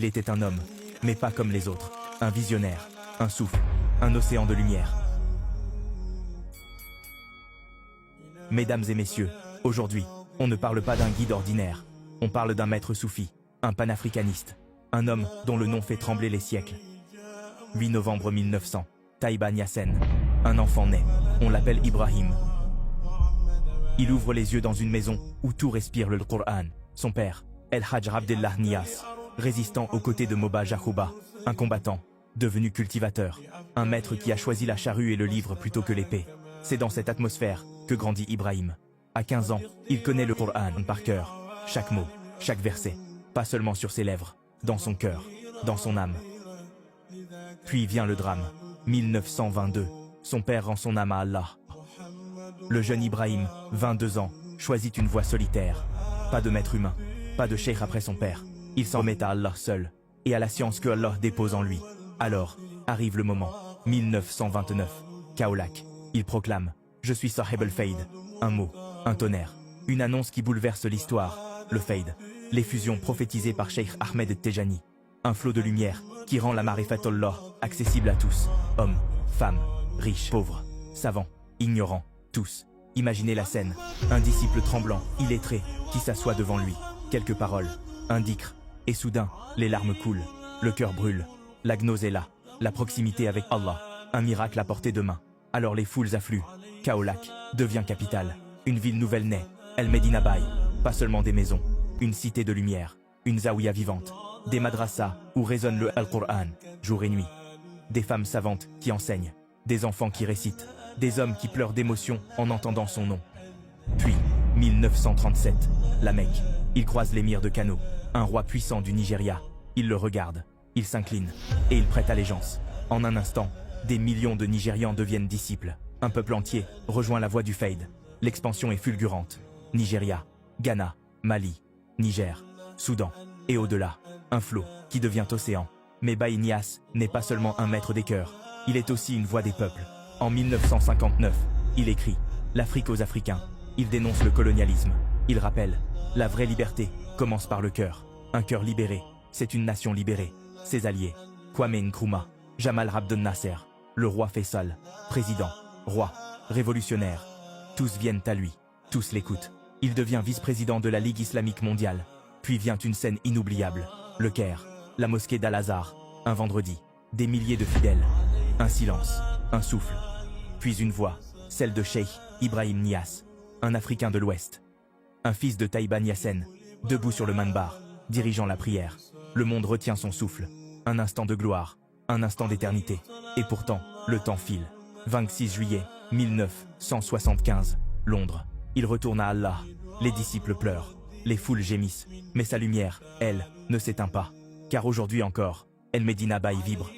était un homme, mais pas comme les autres, un visionnaire, un souffle, un océan de lumière. Mesdames et messieurs, aujourd'hui, on ne parle pas d'un guide ordinaire, on parle d'un maître soufi, un panafricaniste, un homme dont le nom fait trembler les siècles. 8 novembre 1900, Taïba Niassène, un enfant naît, on l'appelle Ibrahim. Il ouvre les yeux dans une maison où tout respire le Coran. Son père, El Hadj Abdellah Niass, résistant aux côtés de Moba Jacouba, un combattant, devenu cultivateur, un maître qui a choisi la charrue et le livre plutôt que l'épée. C'est dans cette atmosphère que grandit Ibrahim. À 15 ans, il connaît le Coran par cœur, chaque mot, chaque verset, pas seulement sur ses lèvres, dans son cœur, dans son âme. Puis vient le drame, 1922, son père rend son âme à Allah. Le jeune Ibrahim, 22 ans, choisit une voie solitaire. Pas de maître humain, pas de cheikh après son père. Il s'en met à Allah seul, et à la science que Allah dépose en lui. Alors, arrive le moment, 1929, Kaolack, il proclame « Je suis Sahib al-Fayd », un mot, un tonnerre, une annonce qui bouleverse l'histoire, le Fayd, les fusions prophétisées par Cheikh Ahmed Tejani, un flot de lumière qui rend la Marifatullah accessible à tous, hommes, femmes, riches, pauvres, savants, ignorants, tous. Imaginez la scène, un disciple tremblant, illettré, qui s'assoit devant lui, quelques paroles, un dhikr, et soudain, les larmes coulent, le cœur brûle, la gnose est là, la proximité avec Allah, un miracle à portée de main. Alors les foules affluent, Kaolack devient capitale, une ville nouvelle naît, El Medina Baye, pas seulement des maisons, une cité de lumière, une zaouïa vivante, des madrasas où résonne le Al-Qur'an, jour et nuit, des femmes savantes qui enseignent, des enfants qui récitent, des hommes qui pleurent d'émotion en entendant son nom. Puis, 1937, la Mecque, il croise l'émir de Kano, un roi puissant du Nigeria, il le regarde, il s'incline, et il prête allégeance. En un instant, des millions de Nigérians deviennent disciples, un peuple entier rejoint la voie du Fayd, l'expansion est fulgurante. Nigeria, Ghana, Mali, Niger, Soudan, et au-delà, un flot qui devient océan. Mais Baye Niass n'est pas seulement un maître des cœurs, il est aussi une voix des peuples. En 1959, il écrit « L'Afrique aux Africains ». Il dénonce le colonialisme. Il rappelle « La vraie liberté commence par le cœur. Un cœur libéré, c'est une nation libérée. » Ses alliés, Kwame Nkrumah, Jamal Abdel Nasser, le roi Faisal, président, roi, révolutionnaire. Tous viennent à lui, tous l'écoutent. Il devient vice-président de la Ligue islamique mondiale. Puis vient une scène inoubliable, le Caire, la mosquée d'Al-Azhar, un vendredi, des milliers de fidèles. Un silence, un souffle, puis une voix, celle de Cheikh Ibrahim Niass, un Africain de l'Ouest. Un fils de Taïba Niassène, debout sur le manbar, dirigeant la prière. Le monde retient son souffle, un instant de gloire, un instant d'éternité. Et pourtant, le temps file. 26 juillet 1975, Londres. Il retourne à Allah, les disciples pleurent, les foules gémissent, mais sa lumière, elle, ne s'éteint pas. Car aujourd'hui encore, El Medina Baye vibre.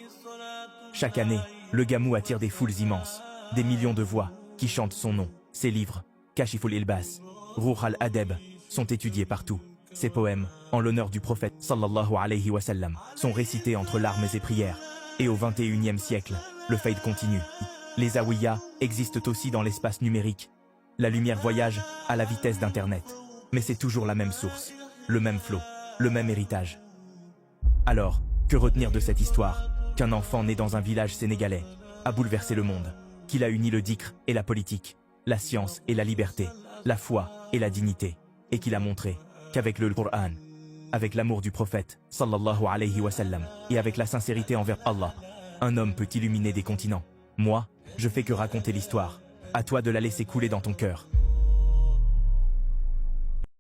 Chaque année, le Gamou attire des foules immenses, des millions de voix qui chantent son nom. Ses livres, Kashiful Ilbas, Ruh al-Adeb, sont étudiés partout. Ses poèmes, en l'honneur du prophète sallallahu alayhi wa sallam, sont récités entre larmes et prières. Et au 21e siècle, le Fayd continue. Les Zaouïas existent aussi dans l'espace numérique. La lumière voyage à la vitesse d'Internet. Mais c'est toujours la même source, le même flot, le même héritage. Alors, que retenir de cette histoire? Qu'un enfant né dans un village sénégalais a bouleversé le monde, qu'il a uni le dhikr et la politique, la science et la liberté, la foi et la dignité, et qu'il a montré qu'avec le Coran, avec l'amour du prophète, sallallahu alayhi wa sallam, et avec la sincérité envers Allah, un homme peut illuminer des continents. Moi, je fais que raconter l'histoire. À toi de la laisser couler dans ton cœur.